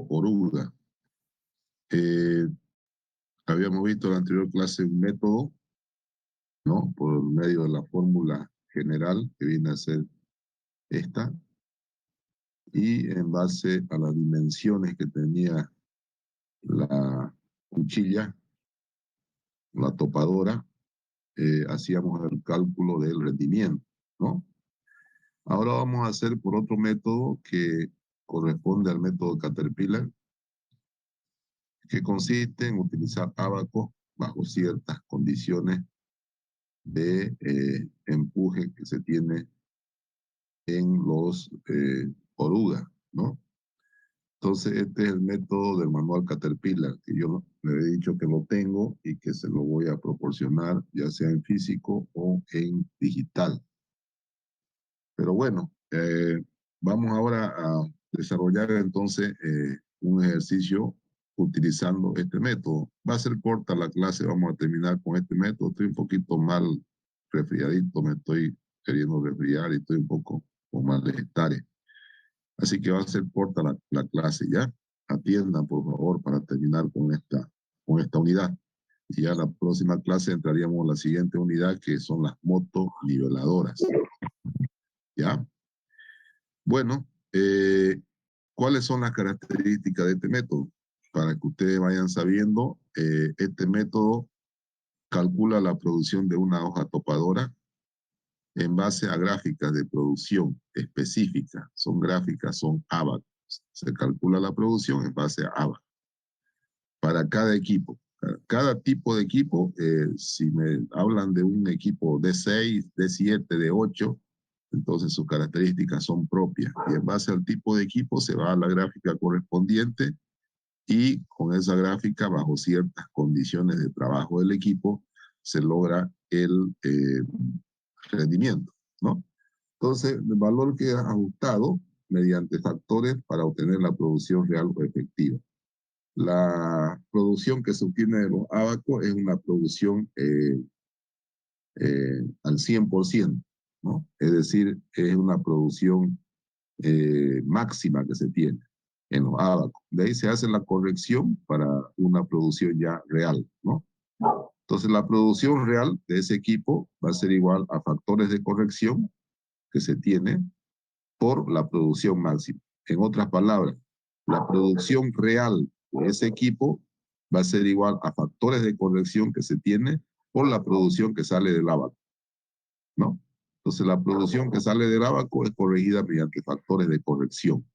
oruga. Habíamos visto en la anterior clase un método, ¿no? Por medio de la fórmula general que viene a ser esta, y en base a las dimensiones que tenía la cuchilla, la topadora, hacíamos el cálculo del rendimiento, ¿no? Ahora vamos a hacer por otro método que corresponde al método Caterpillar, que consiste en utilizar ábacos bajo ciertas condiciones de empuje que se tiene en los orugas, ¿no? Entonces, este es el método del manual Caterpillar, que yo le he dicho que lo tengo y que se lo voy a proporcionar, ya sea en físico o en digital. Pero bueno, vamos ahora a desarrollar entonces un ejercicio utilizando este método. Va a ser corta la clase, vamos a terminar con este método. Estoy un poquito mal resfriadito, me estoy queriendo resfriar y estoy un poco con malestares. Así que va a ser corta la clase, ¿ya? Atiendan, por favor, para terminar con esta unidad. Y ya la próxima clase entraríamos a la siguiente unidad, que son las motoniveladoras. ¿Ya? Bueno, ¿cuáles son las características de este método? Para que ustedes vayan sabiendo, este método calcula la producción de una hoja topadora en base a gráficas de producción específicas. Son gráficas, son ábacos. Se calcula la producción en base a ábacos. Para cada equipo. Cada tipo de equipo, si me hablan de un equipo de 6, de 7, de 8, entonces sus características son propias. Y en base al tipo de equipo se va a la gráfica correspondiente y con esa gráfica, bajo ciertas condiciones de trabajo del equipo, se logra el rendimiento, ¿no? Entonces, el valor queda ajustado mediante factores para obtener la producción real o efectiva. La producción que se obtiene de los ábacos es una producción al 100%, ¿no? Es decir, es una producción máxima que se tiene en los ábacos. De ahí se hace la corrección para una producción ya real, ¿no? Entonces, la producción real de ese equipo va a ser igual a factores de corrección que se tiene por la producción máxima. En otras palabras, la producción real de ese equipo va a ser igual a factores de corrección que se tiene por la producción que sale del ábaco, ¿no? Entonces, la producción que sale del ábaco es corregida mediante factores de corrección.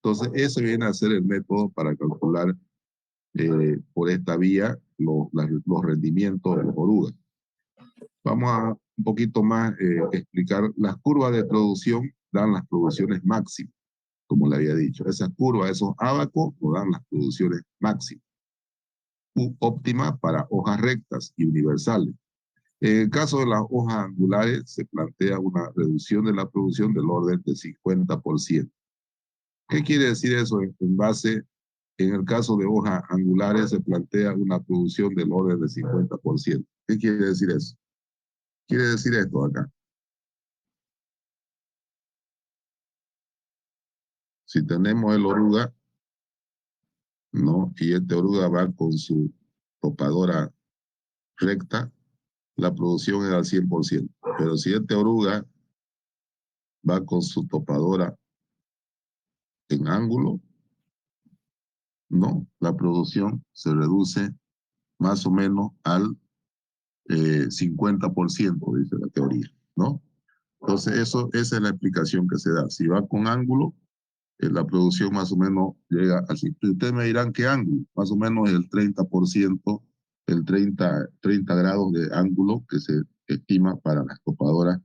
Entonces, ese viene a ser el método para calcular por esta vía los rendimientos de las orugas. Vamos a un poquito más explicar. Las curvas de producción dan las producciones máximas, como le había dicho. Esas curvas, esos ábacos, nos dan las producciones máximas. Óptima para hojas rectas y universales. En el caso de las hojas angulares, se plantea una reducción de la producción del orden del 50%. ¿Qué quiere decir eso? En el caso de hojas angulares, se plantea una producción del orden del 50%. ¿Qué quiere decir eso? Quiere decir esto acá. Si tenemos el oruga, ¿no? Y este oruga va con su topadora recta, la producción es al 100%. Pero si este oruga va con su topadora en ángulo, no, la producción se reduce más o menos al 50%, dice la teoría, ¿no? Entonces, esa es la explicación que se da. Si va con ángulo, la producción más o menos llega así. Ustedes me dirán qué ángulo, más o menos el 30%, el 30 grados de ángulo que se estima para las topadoras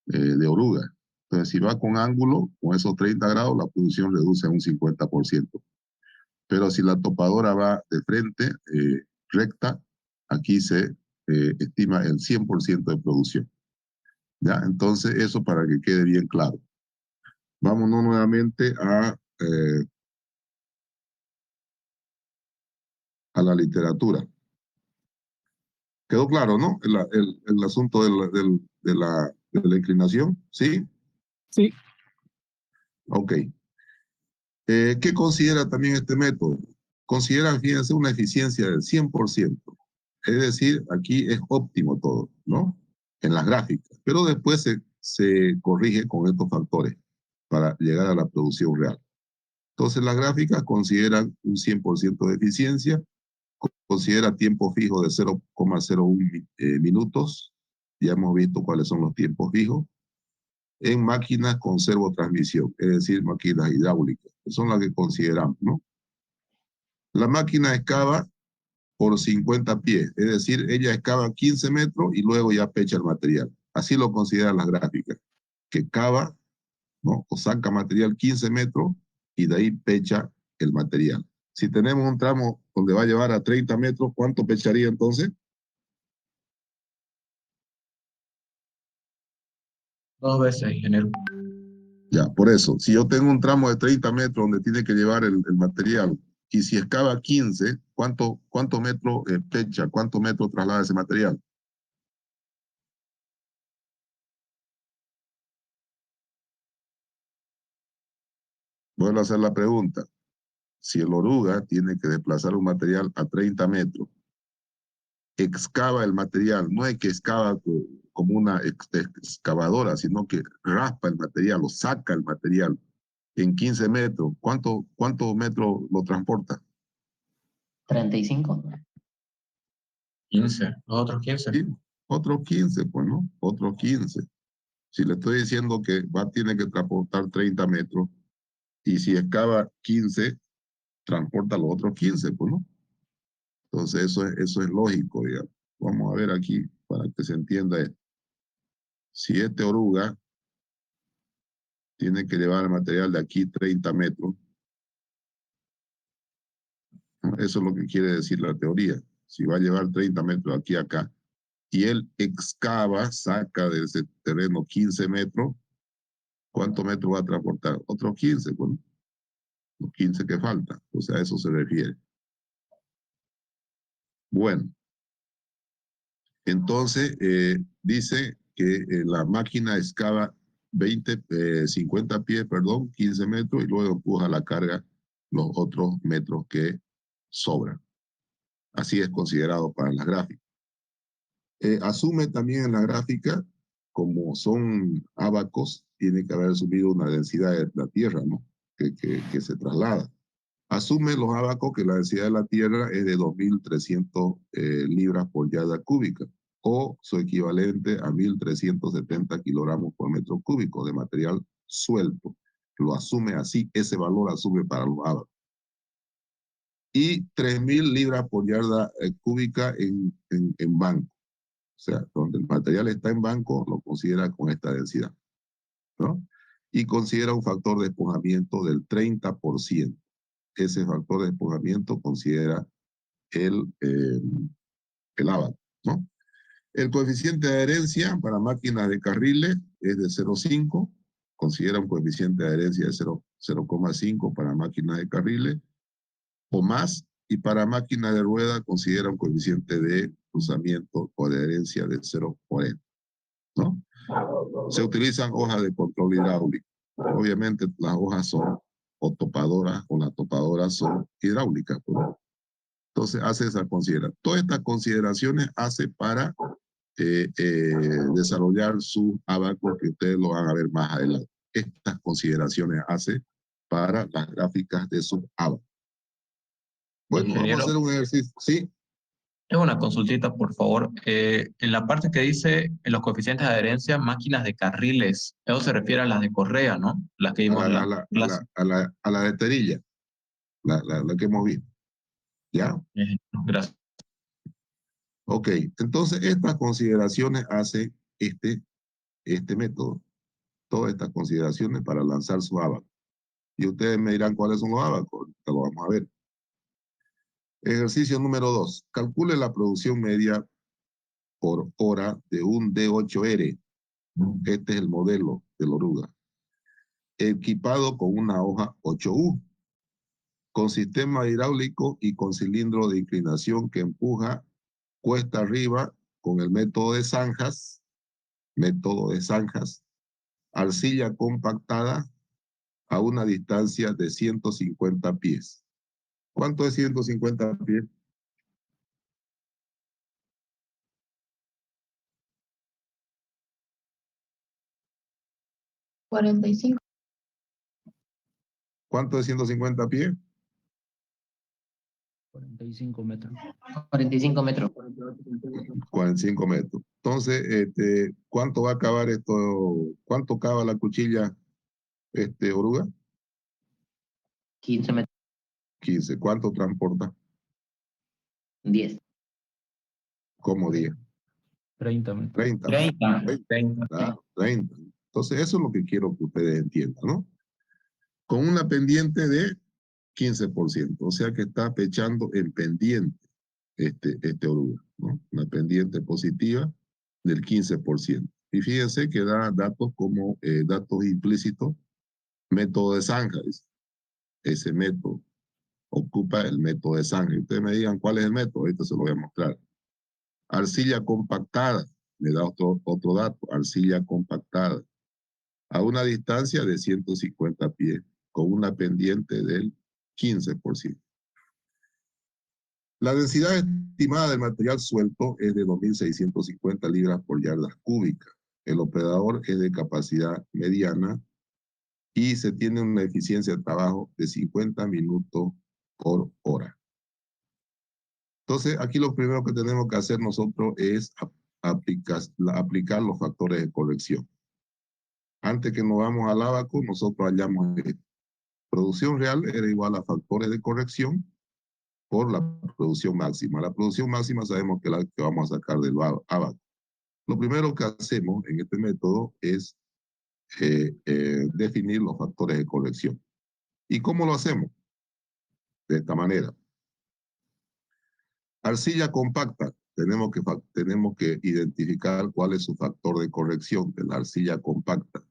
de oruga. Entonces, si va con ángulo, con esos 30 grados, la producción reduce a un 50%. Pero si la topadora va de frente, recta, aquí se estima el 100% de producción. ¿Ya? Entonces, eso para que quede bien claro. Vámonos nuevamente a la literatura. ¿Quedó claro, no? El asunto de la inclinación, ¿sí? Sí. Ok. ¿Qué considera también este método? Considera, fíjense, una eficiencia del 100%. Es decir, aquí es óptimo todo, ¿no? En las gráficas. Pero después se corrige con estos factores para llegar a la producción real. Entonces, las gráficas consideran un 100% de eficiencia, considera tiempo fijo de 0,01 minutos. Ya hemos visto cuáles son los tiempos fijos. En máquinas con servotransmisión, es decir, máquinas hidráulicas, que son las que consideramos, ¿no? La máquina excava por 50 pies, es decir, ella excava 15 metros y luego ya pecha el material. Así lo consideran las gráficas, que cava, ¿no? O saca material 15 metros y de ahí pecha el material. Si tenemos un tramo donde va a llevar a 30 metros, ¿cuánto pecharía entonces? Dos veces, ingeniero. Ya, por eso, si yo tengo un tramo de 30 metros donde tiene que llevar el material, y si excava 15, ¿cuánto metro pecha, cuánto metro traslada ese material? Vuelvo a hacer la pregunta. Si el oruga tiene que desplazar un material a 30 metros, excava el material, no es que excava como una excavadora, sino que raspa el material o saca el material en 15 metros, ¿cuánto metros lo transporta? 35. 15. Los otros 15. Sí, otros 15, pues, ¿no? Otros 15. Si le estoy diciendo que tiene que transportar 30 metros y si excava 15, transporta los otros 15, pues, ¿no? Entonces, eso es lógico, digamos. Vamos a ver aquí para que se entienda esto. Si este oruga tiene que llevar el material de aquí 30 metros, ¿no? Eso es lo que quiere decir la teoría. Si va a llevar 30 metros de aquí a acá y él excava, saca de ese terreno 15 metros, ¿cuántos metros va a transportar? Otros 15, pues, ¿no? Los 15 que faltan. O sea, a eso se refiere. Bueno, entonces dice que la máquina excava 50 pies, perdón, 15 metros y luego empuja la carga los otros metros que sobran. Así es considerado para las gráficas. Asume también en la gráfica, como son ábacos, tiene que haber subido una densidad de la tierra, ¿no? Que se traslada. Asume los ábacos que la densidad de la tierra es de 2.300 libras por yarda cúbica o su equivalente a 1.370 kilogramos por metro cúbico de material suelto. Lo asume así, ese valor asume para los ábacos. Y 3.000 libras por yarda cúbica en banco. O sea, donde el material está en banco, lo considera con esta densidad, ¿no? Y considera un factor de despojamiento del 30%. Ese factor de despojamiento considera el abaco, ¿no? El coeficiente de adherencia para máquinas de carriles es de 0,5, considera un coeficiente de adherencia de 0,5 para máquinas de carriles o más, y para máquinas de rueda considera un coeficiente de cruzamiento o de adherencia de 0,40, ¿no? Se utilizan hojas de control hidráulico. Obviamente las hojas son o topadoras o las topadoras son hidráulicas, ¿no? Entonces hace esa consideración. Todas estas consideraciones hace para desarrollar su abaco que ustedes lo van a ver más adelante. Estas consideraciones hace para las gráficas de su abaco. Bueno, vamos a Ingeniero, hacer un ejercicio. Sí, es una consultita, por favor. En la parte que dice en los coeficientes de adherencia, máquinas de carriles, eso se refiere a las de correa, ¿no? Las que a vimos la, en a la la, a clase. la, a la, a la de esterilla, la que hemos visto. ¿Ya? Gracias. Ok, entonces estas consideraciones hace este método. Todas estas consideraciones para lanzar su abaco. Y ustedes me dirán cuáles son los abacos. Lo vamos a ver. Ejercicio número 2. Calcule la producción media por hora de un D8R. Este es el modelo del oruga. Equipado con una hoja 8U, con sistema hidráulico y con cilindro de inclinación que empuja cuesta arriba con el método de zanjas, arcilla compactada a una distancia de 150 pies. ¿Cuánto es 150 pies? 45. ¿Cuánto es 150 pies? 45 metros. 45 metros. 45 metros. Entonces, ¿cuánto va a cavar esto? ¿Cuánto cava la cuchilla, oruga? 15 metros. 15. ¿Cuánto transporta? 10. ¿Cómo 10? 30 metros. 30. 30. 30. Claro, 30. Entonces, eso es lo que quiero que ustedes entiendan, ¿no? Con una pendiente de 15%, o sea que está pechando en pendiente este oruga, ¿no? Una pendiente positiva del 15%. Y fíjense que da datos como datos implícitos, método de zanja. Ese método ocupa el método de zanja. Ustedes me digan cuál es el método, ahorita se lo voy a mostrar. Arcilla compactada, me da otro dato, arcilla compactada, a una distancia de 150 pies, con una pendiente del 15%. La densidad estimada del material suelto es de 2.650 libras por yardas cúbicas. El operador es de capacidad mediana y se tiene una eficiencia de trabajo de 50 minutos por hora. Entonces, aquí lo primero que tenemos que hacer nosotros es aplicar los factores de corrección. Antes que nos vamos al abaco, nosotros hallamos producción real era igual a factores de corrección por la producción máxima. La producción máxima sabemos que es la que vamos a sacar del abaco. Lo primero que hacemos en este método es definir los factores de corrección. ¿Y cómo lo hacemos? De esta manera. Arcilla compacta. Tenemos que identificar cuál es su factor de corrección de la arcilla compacta.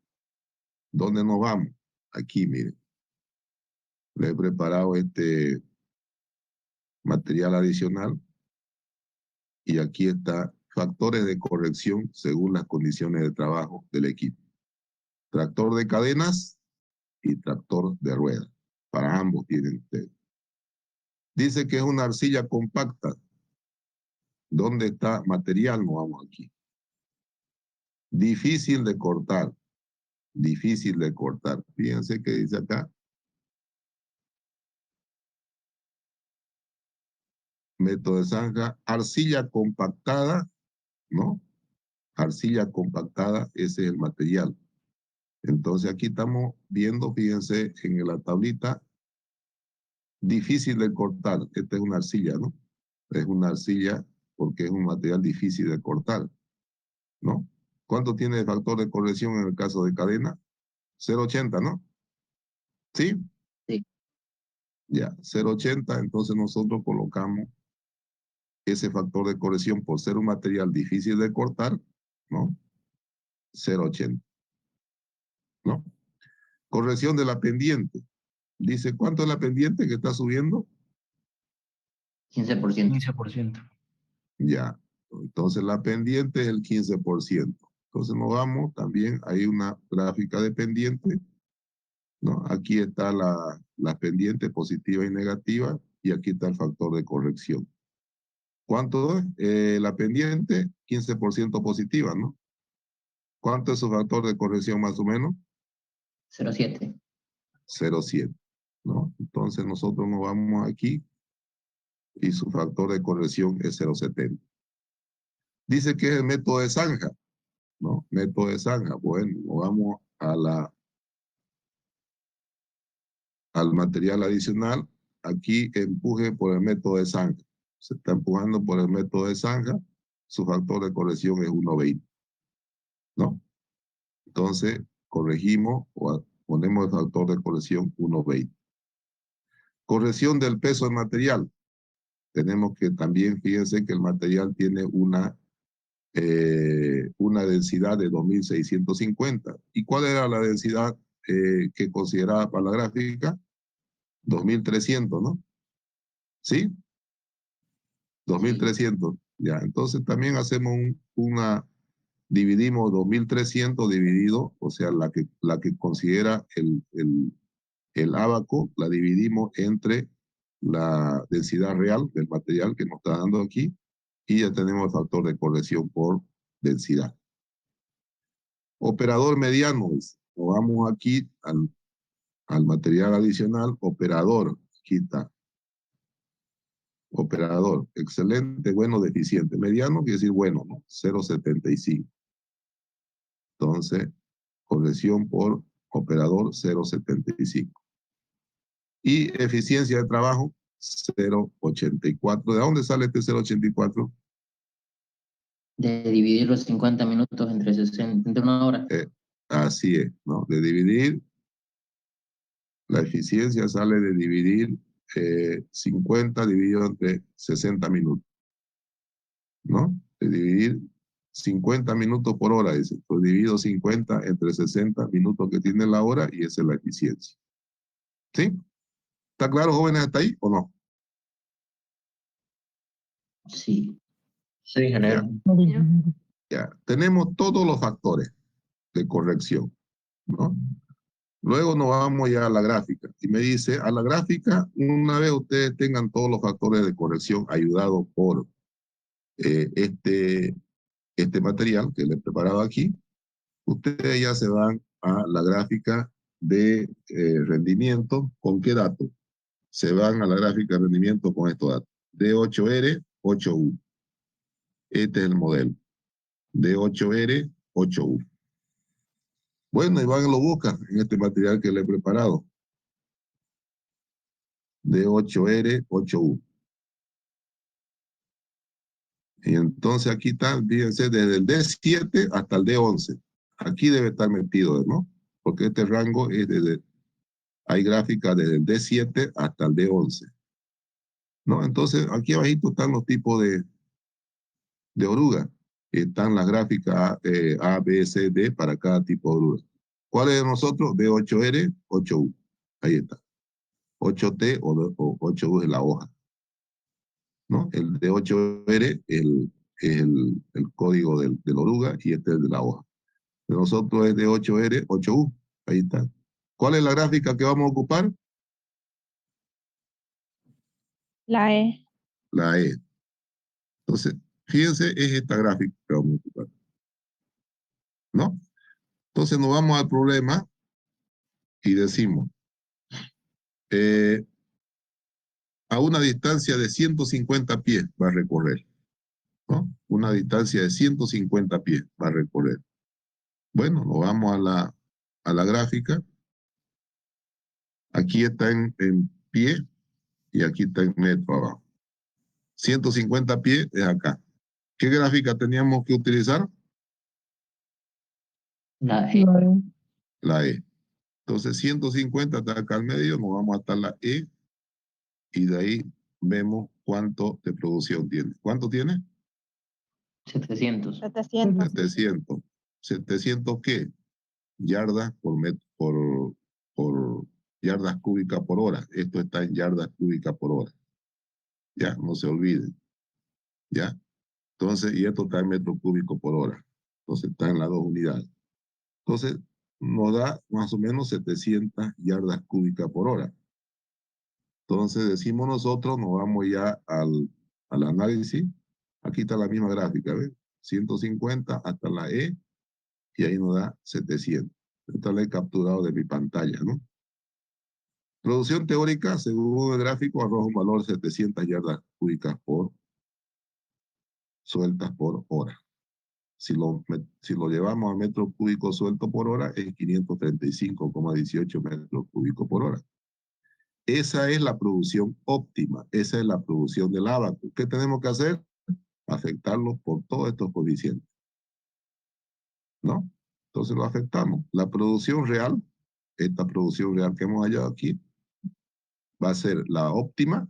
¿Dónde nos vamos? Aquí, miren. Le he preparado este material adicional y aquí está factores de corrección según las condiciones de trabajo del equipo. Tractor de cadenas y tractor de ruedas. Para ambos tienen ustedes. Dice que es una arcilla compacta. ¿Dónde está material? Nos vamos aquí. Difícil de cortar. Difícil de cortar. Fíjense que dice acá. Método de zanja. Arcilla compactada, ¿no? Arcilla compactada, ese es el material. Entonces aquí estamos viendo, fíjense, en la tablita, difícil de cortar. Esta es una arcilla, ¿no? Es una arcilla porque es un material difícil de cortar, ¿no? ¿Cuánto tiene de factor de corrección en el caso de cadena? 0,80, ¿no? ¿Sí? Sí. Ya, 0,80, entonces nosotros colocamos ese factor de corrección por ser un material difícil de cortar, ¿no? 0,80, ¿no? Corrección de la pendiente. Dice, ¿cuánto es la pendiente que está subiendo? 15%. 15%. Ya, entonces la pendiente es el 15%. Entonces nos vamos, también hay una gráfica de pendiente, ¿no? Aquí está la pendiente positiva y negativa y aquí está el factor de corrección. ¿Cuánto es? La pendiente, 15% positiva, ¿no? ¿Cuánto es su factor de corrección más o menos? 0,7. 0,7, ¿no? Entonces nosotros nos vamos aquí y su factor de corrección es 0,70. Dice que es el método de zanja, ¿no? Método de zanja. Bueno, nos vamos al material adicional. Aquí empuje por el método de zanja. Se está empujando por el método de zanja. Su factor de corrección es 1,20, ¿no? Entonces, corregimos o ponemos el factor de corrección 1,20. Corrección del peso del material. Tenemos que también, fíjense que el material tiene una densidad de 2.650. ¿Y cuál era la densidad que consideraba para la gráfica? 2.300, ¿no? ¿Sí? 2.300. Ya, entonces también hacemos dividimos 2.300 dividido, o sea, la que considera el ábaco la dividimos entre la densidad real del material que nos está dando aquí y ya tenemos el factor de corrección por densidad. Operador mediano, nos vamos aquí al material adicional, operador, aquí está. Operador, excelente, bueno, deficiente. Mediano quiere decir bueno, ¿no? 0,75. Entonces, corrección por operador 0,75. Y eficiencia de trabajo 0,84. ¿De dónde sale este 0,84? De dividir los 50 minutos entre 60, entre una hora. Así es, ¿no? De dividir, la eficiencia sale de dividir 50 dividido entre 60 minutos, ¿no? De dividir 50 minutos por hora, dice. Pues divido 50 entre 60 minutos que tiene la hora y esa es la eficiencia. ¿Sí? ¿Está claro, jóvenes, hasta ahí o no? Sí. Sí, ingeniero. Ya. Tenemos todos los factores de corrección, ¿no? Luego nos vamos ya a la gráfica. Y me dice, a la gráfica, una vez ustedes tengan todos los factores de corrección ayudados por este material que les he preparado aquí, ustedes ya se van a la gráfica de rendimiento. ¿Con qué datos? Se van a la gráfica de rendimiento con estos datos. D8R, 8U. Este es el modelo. D8R, 8U. Bueno, y van y lo buscan en este material que les he preparado. D8R, 8U. Y entonces aquí está, fíjense, desde el D7 hasta el D11. Aquí debe estar metido, ¿no? Porque este rango es desde, hay gráfica desde el D7 hasta el D11. ¿No? Entonces, aquí abajito están los tipos de oruga. Están las gráficas A, B, C, D para cada tipo de oruga. ¿Cuál es de nosotros? D8R, 8U. Ahí está. 8T o 8U es la hoja, ¿no? El D8R es el código del oruga y este es de la hoja. De nosotros es D8R, 8U. Ahí está. ¿Cuál es la gráfica que vamos a ocupar? La E. La E. Entonces, fíjense, es esta gráfica que vamos a ocupar, ¿no? Entonces nos vamos al problema y decimos, a una distancia de 150 pies va a recorrer, ¿no? Una distancia de 150 pies va a recorrer. Bueno, nos vamos a la gráfica. Aquí está en pie y aquí está en metro abajo. 150 pies es acá. ¿Qué gráfica teníamos que utilizar? La E. La E. Entonces 150 está acá al medio, nos vamos hasta la E y de ahí vemos cuánto de producción tiene. ¿Cuánto tiene? 700. 700. 700. ¿700 qué? Yardas por yardas cúbicas por hora. Esto está en yardas cúbicas por hora. Ya, no se olviden. Ya. Entonces, y esto está en metros cúbicos por hora. Entonces, está en las dos unidades. Entonces, nos da más o menos 700 yardas cúbicas por hora. Entonces, decimos nosotros, nos vamos ya al análisis. Aquí está la misma gráfica, ¿ves? 150 hasta la E y ahí nos da 700. Esta la he capturado de mi pantalla, ¿no? Producción teórica, según el gráfico, arroja un valor de 700 yardas cúbicas por sueltas por hora. Si lo llevamos a metros cúbicos sueltos por hora, es 535,18 metros cúbicos por hora. Esa es la producción óptima, esa es la producción del ábaco. ¿Qué tenemos que hacer? Afectarlo por todos estos coeficientes, ¿no? Entonces lo afectamos. La producción real, esta producción real que hemos hallado aquí, va a ser la óptima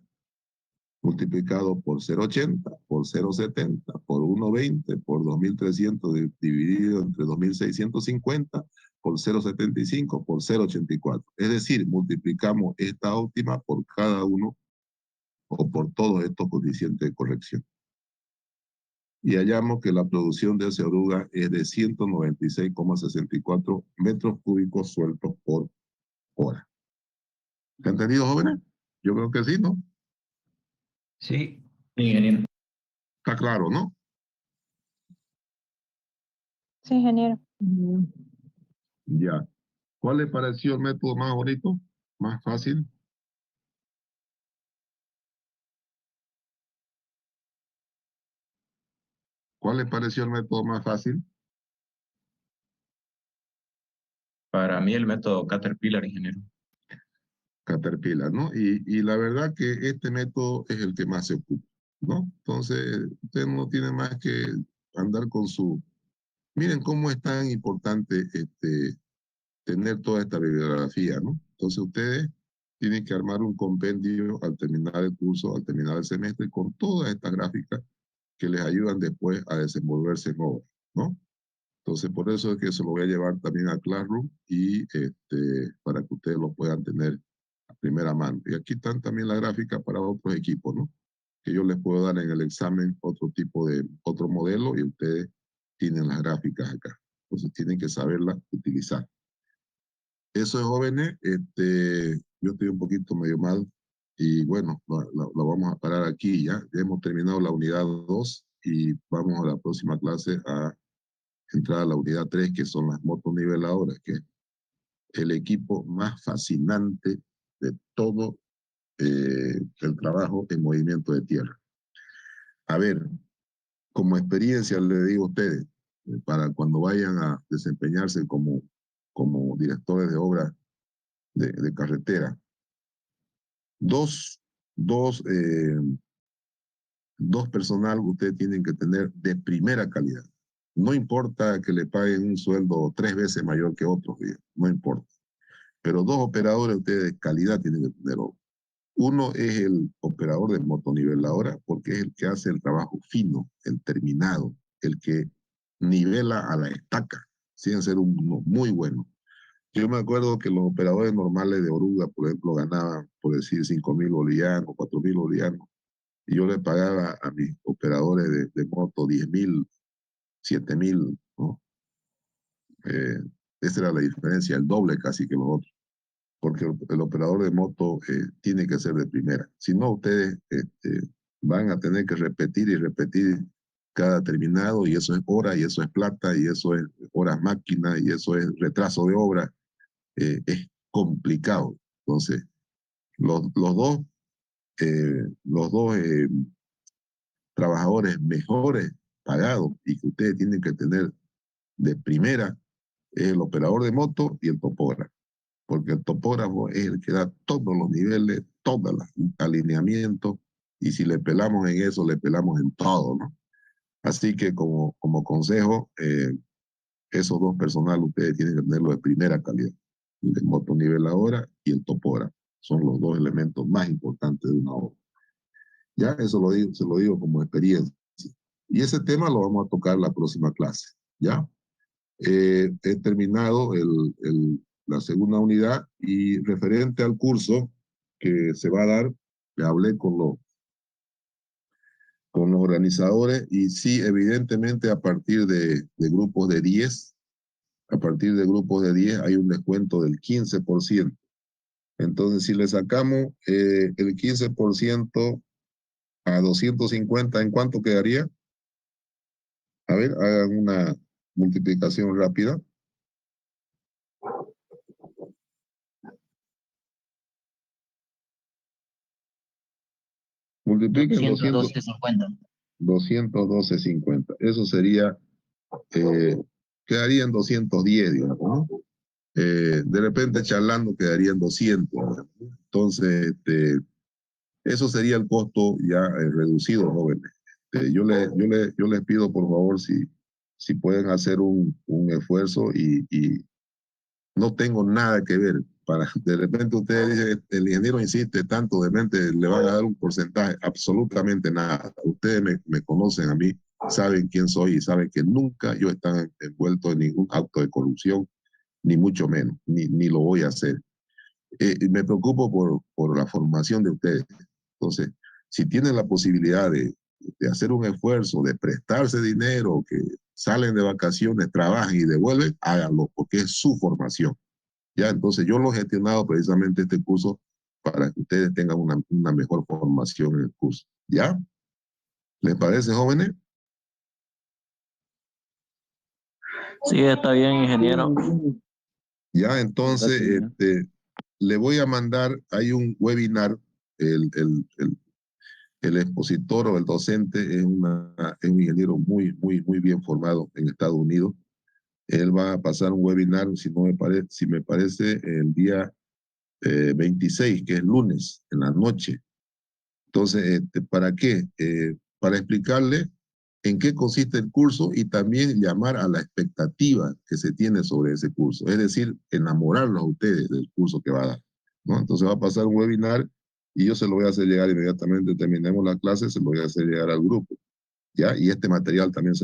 multiplicado por 0,80, por 0,70, por 1,20, por 2.300 dividido entre 2.650, por 0,75, por 0,84. Es decir, multiplicamos esta óptima por cada uno o por todos estos coeficientes de corrección. Y hallamos que la producción de esa oruga es de 196,64 metros cúbicos sueltos por hora. ¿Se ha entendido, jóvenes? Yo creo que sí, ¿no? Sí. Sí, ingeniero. Está claro, ¿no? Sí, ingeniero. Ya. ¿Cuál les pareció el método más bonito? ¿Más fácil? ¿Cuál les pareció el método más fácil? Para mí el método Caterpillar, ingeniero. Caterpillar, ¿no? Y la verdad que este método es el que más se ocupa, ¿no? Entonces, usted no tiene más que andar con su... Miren cómo es tan importante tener toda esta bibliografía, ¿no? Entonces, ustedes tienen que armar un compendio al terminar el curso, al terminar el semestre, con todas estas gráficas que les ayudan después a desenvolverse en obra, ¿no? Entonces, por eso es que se lo voy a llevar también a Classroom y para que ustedes lo puedan tener a primera mano. Y aquí están también las gráficas para otros equipos, ¿no? Que yo les puedo dar en el examen otro modelo y ustedes tienen las gráficas acá. Entonces, tienen que saberlas utilizar. Eso es, jóvenes. Yo estoy un poquito medio mal y bueno, lo vamos a parar aquí ya. Ya hemos terminado la unidad 2 y vamos a la próxima clase a entrar a la unidad 3, que son las motoniveladoras, que es el equipo más fascinante de todo el trabajo en movimiento de tierra. A ver, como experiencia le digo a ustedes, para cuando vayan a desempeñarse como directores de obra de carretera, dos, dos, eh, dos personal ustedes tienen que tener de primera calidad. No importa que le paguen un sueldo 3 veces mayor que otros, no importa. Pero dos operadores ustedes de calidad tienen que tener. Uno es el operador de motoniveladora, porque es el que hace el trabajo fino, el terminado, el que nivela a la estaca, sin ser uno muy bueno. Yo me acuerdo que los operadores normales de oruga, por ejemplo, ganaban, por decir, 5.000 bolivianos, 4.000 bolivianos, y yo le pagaba a mis operadores de moto 10.000, 7.000, ¿no? Esa era la diferencia, el doble casi que los otros, porque el operador de moto tiene que ser de primera. Si no, ustedes van a tener que repetir y repetir cada terminado, y eso es hora, y eso es plata, y eso es horas máquina, y eso es retraso de obra. Es complicado. Entonces, los dos trabajadores mejores pagados y que ustedes tienen que tener de primera es el operador de moto y el topógrafo, porque el topógrafo es el que da todos los niveles, todos los alineamientos, y si le pelamos en eso, le pelamos en todo, ¿no? Así que como consejo, esos dos personal ustedes tienen que tenerlo de primera calidad, el motoniveladora y el topógrafo. Son los dos elementos más importantes de una obra. Ya, eso se lo digo como experiencia. Y ese tema lo vamos a tocar la próxima clase, ¿ya? He terminado la segunda unidad y referente al curso que se va a dar, le hablé con los organizadores y sí, evidentemente a partir de grupos de 10, a partir de grupos de 10 hay un descuento del 15%. Entonces, si le sacamos el 15% a 250, ¿en cuánto quedaría? A ver, hagan una multiplicación rápida. Multipliquen 212.50. Eso sería, quedaría en 210, digamos, ¿no? De repente charlando quedaría en 200. ¿No? Entonces, eso sería el costo ya reducido, jóvenes. Yo les pido, por favor, si pueden hacer un esfuerzo y no tengo nada que ver. De repente ustedes dicen, el ingeniero insiste tanto, de repente le van a dar un porcentaje, absolutamente nada. Ustedes me conocen a mí, saben quién soy y saben que nunca yo he estado envuelto en ningún acto de corrupción, ni mucho menos, ni lo voy a hacer. Me preocupo por la formación de ustedes. Entonces, si tienen la posibilidad de hacer un esfuerzo, de prestarse dinero, que salen de vacaciones, trabajan y devuelven, háganlo, porque es su formación. Ya, entonces yo lo he gestionado precisamente este curso para que ustedes tengan una mejor formación en el curso. ¿Ya? ¿Les parece, jóvenes? Sí, está bien, ingeniero. Ya, entonces, le voy a mandar, hay un webinar, el expositor o el docente es un ingeniero muy bien formado en Estados Unidos. Él va a pasar un webinar, si me parece, el día 26, que es lunes, en la noche. Entonces, ¿para qué? Para explicarle en qué consiste el curso y también llamar a la expectativa que se tiene sobre ese curso. Es decir, enamorarlos a ustedes del curso que va a dar, ¿no? Entonces va a pasar un webinar y yo se lo voy a hacer llegar inmediatamente, terminemos la clase, se lo voy a hacer llegar al grupo, ¿ya? Y este material también se lo